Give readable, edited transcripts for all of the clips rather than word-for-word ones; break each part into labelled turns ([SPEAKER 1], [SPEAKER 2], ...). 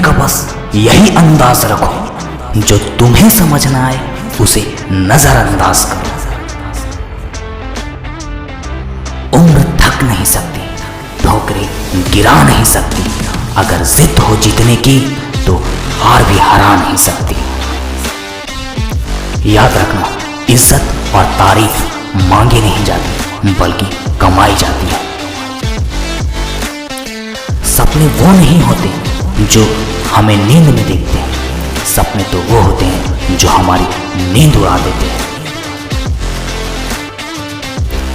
[SPEAKER 1] का बस यही अंदाज रखो, जो तुम्हें समझना आए उसे नजरअंदाज करो। उम्र थक नहीं सकती, ठोकरें गिरा नहीं सकती, अगर जिद हो जीतने की तो हार भी हरा नहीं सकती। याद रखना, इज्जत और तारीफ मांगी नहीं जाती बल्कि कमाई जाती है। सपने वो नहीं होते जो हमें नींद में देखते हैं, सपने तो वो होते हैं जो हमारी नींद उड़ा देते हैं।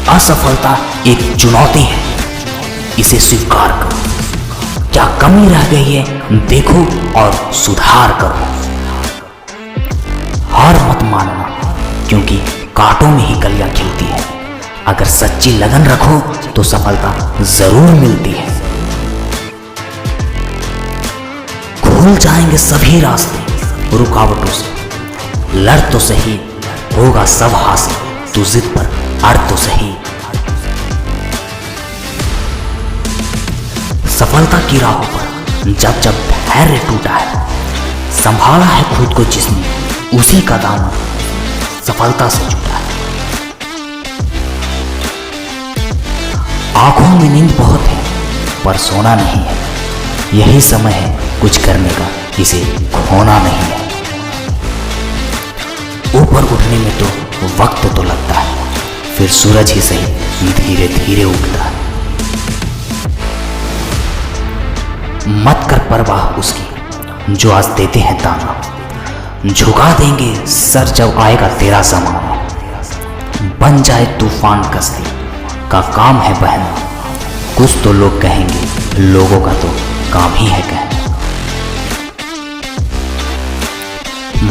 [SPEAKER 1] असफलता एक चुनौती है, इसे स्वीकार करो। क्या कमी रह गई है देखो और सुधार करो। हार मत मानना, क्योंकि कांटों में ही कलियां खिलती है। अगर सच्ची लगन रखो तो सफलता जरूर मिलती है। खुल जाएंगे सभी रास्ते रुकावटों से, लड़ तो सही होगा सब हासिल, तू जिद पर अड़ तो सही। सफलता की राहों पर जब जब धैर्य टूटा है, संभाला है खुद को जिसने, उसी का दामन सफलता से जुटा है। आंखों में नींद बहुत है पर सोना नहीं है, यही समय है कुछ करने का, इसे खोना नहीं है। ऊपर उठने में तो वक्त तो लगता है, फिर सूरज ही सही धीरे धीरे उगता है। मत कर परवाह उसकी जो आज देते हैं ताना, झुका देंगे सर जब आएगा तेरा ज़माना। बन जाए तूफान कश्ती का काम है बहना, कुछ तो लोग कहेंगे, लोगों का तो काम ही है कहना।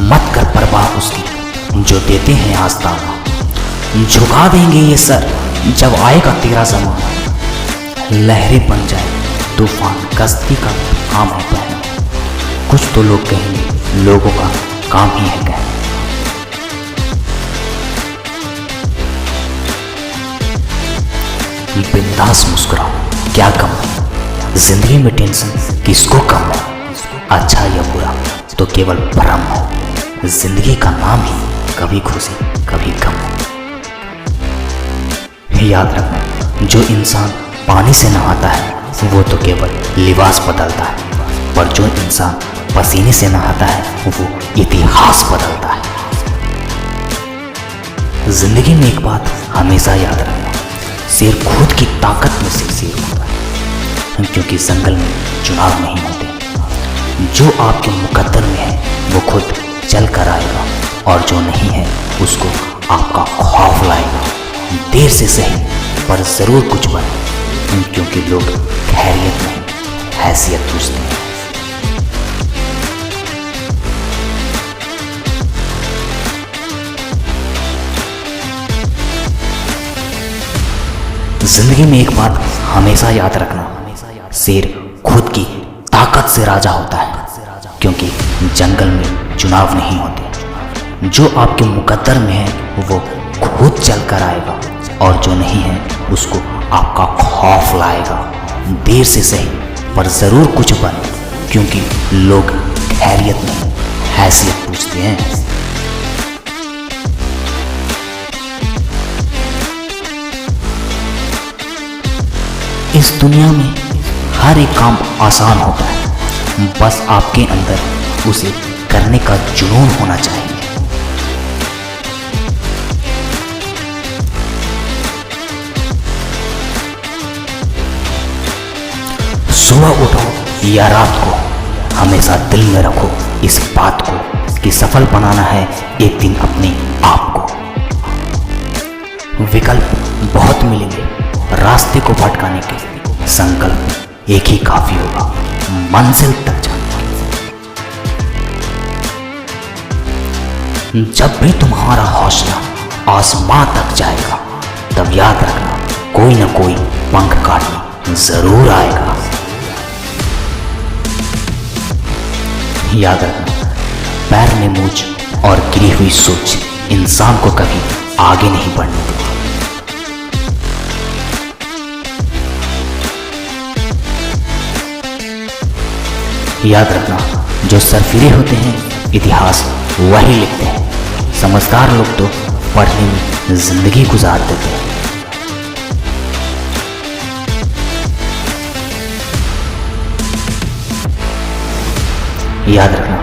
[SPEAKER 1] मत कर परवाह उसकी जो देते हैं आस्ताना, झुका देंगे ये सर जब आएगा तेरा ज़माना। लहरें बन जाए तूफान कश्ती का काम है बहना, कुछ तो लोग कहेंगे, लोगों का काम ही है कहना। बिंदास मुस्कुराओ, क्या कम है जिंदगी में, टेंशन किसको कम है। अच्छा या बुरा तो केवल भ्रम है, जिंदगी का नाम ही कभी खुशी कभी गम है। याद रखना, जो इंसान पानी से नहाता है वो तो केवल लिबास बदलता है, पर जो इंसान पसीने से नहाता है वो इतिहास बदलता है। जिंदगी में एक बात हमेशा याद रखना, शेर खुद की ताकत में से शेर होता है, क्योंकि जंगल में चुनाव नहीं होते। जो आपके मुकद्दर में है वो खुद चल कर आएगा, और जो नहीं है उसको आपका खौफ लाएगा। देर से सही पर जरूर कुछ बने, क्योंकि लोग खैरियत नहीं हैसियत पूछते हैं। जिंदगी में एक बात हमेशा याद रखना, शेर खुद की ताकत से राजा होता है, क्योंकि जंगल में चुनाव नहीं होते। जो आपके मुकद्दर में है वो खुद चल कर आएगा, और जो नहीं है उसको आपका खौफ लाएगा। देर से सही पर जरूर कुछ बने, क्योंकि लोग खैरियत नहीं हैसियत पूछते हैं। इस दुनिया में हर एक काम आसान होता है, बस आपके अंदर उसे करने का जुनून होना चाहिए। सुबह उठो या रात को, हमेशा दिल में रखो इस बात को कि सफल बनाना है एक दिन अपने आप को। विकल्प बहुत मिलेंगे रास्ते को भटकाने के, संकल्प एक ही काफी होगा मंजिल तक जाने के। जब भी तुम्हारा हौसला आसमां तक जाएगा, तब याद रखना कोई ना कोई पंख काटने जरूर आएगा। याद रखना, पैर में मूंछ और गिरी हुई सोच इंसान को कभी आगे नहीं बढ़ने देती। याद रखना, जो सरफिरे होते हैं इतिहास वही लिखते हैं। समझदार लोग तो पढ़ने में जिंदगी गुजार देते हैं। याद रखना,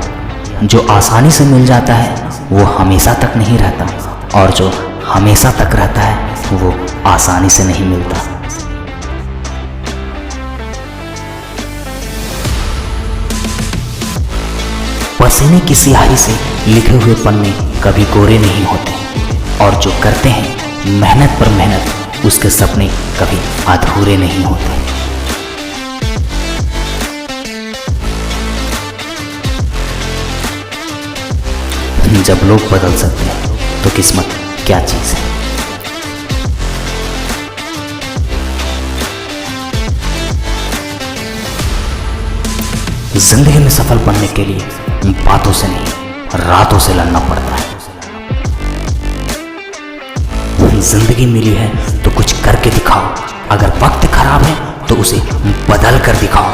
[SPEAKER 1] जो आसानी से मिल जाता है वो हमेशा तक नहीं रहता, और जो हमेशा तक रहता है वो आसानी से नहीं मिलता। पसीने की स्याही से लिखे हुए पन्ने कभी कोरे नहीं होते, और जो करते हैं मेहनत पर मेहनत उसके सपने कभी अधूरे नहीं होते। जब लोग बदल सकते हैं तो किस्मत क्या चीज है। जिंदगी में सफल बनने के लिए बातों से नहीं रातों से लड़ना पड़ता है। जिंदगी मिली है तो कुछ करके दिखाओ, अगर वक्त खराब है तो उसे बदल कर दिखाओ।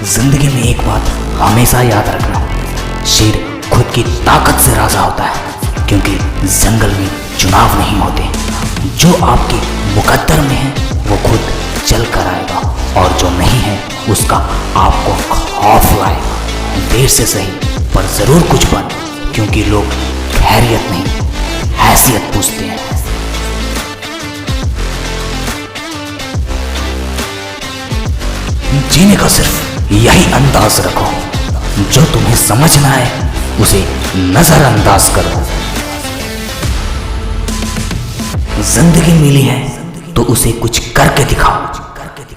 [SPEAKER 1] जिंदगी में एक बात हमेशा याद रखना, शेर खुद की ताकत से राजा होता है, क्योंकि जंगल में चुनाव नहीं होते। जो आपके मुकद्दर में है वो खुद चल कर आएगा, और जो नहीं है उसका आपको खौफ लाएगा। देर से सही पर जरूर कुछ बन, क्योंकि लोग खैरियत नहीं हैसियत पूछते हैं। जीने का सिर्फ यही अंदाज रखो, जो तुम्हें समझ ना आए उसे नजरअंदाज करो। जिंदगी मिली है तो उसे कुछ करके दिखाओ,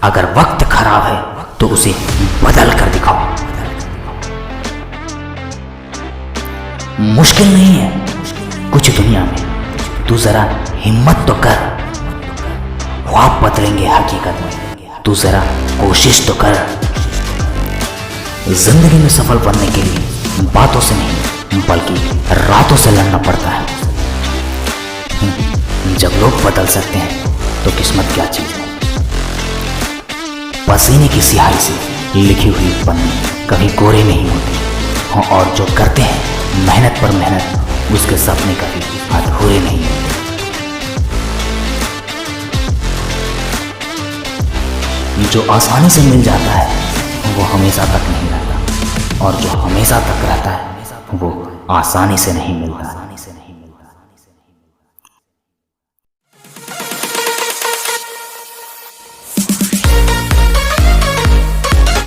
[SPEAKER 1] अगर वक्त खराब है तो उसे बदल कर दिखाओ। मुश्किल नहीं है कुछ दुनिया में, तू जरा हिम्मत तो कर, ख्वाब बदलेंगे हकीकत में, तू जरा कोशिश तो कर। जिंदगी में सफल बनने के लिए बातों से नहीं बल्कि रातों से लड़ना पड़ता है। जब लोग बदल सकते हैं तो किस्मत क्या चीज है। पसीने की स्याही से लिखी हुई पन्ने कभी कोरे नहीं होते, और जो करते हैं मेहनत पर मेहनत उसके सपने कभी अधूरे नहीं होते। जो आसानी से मिल जाता है वो हमेशा तक नहीं रहता, और जो हमेशा तक रहता है वो आसानी से नहीं मिलता।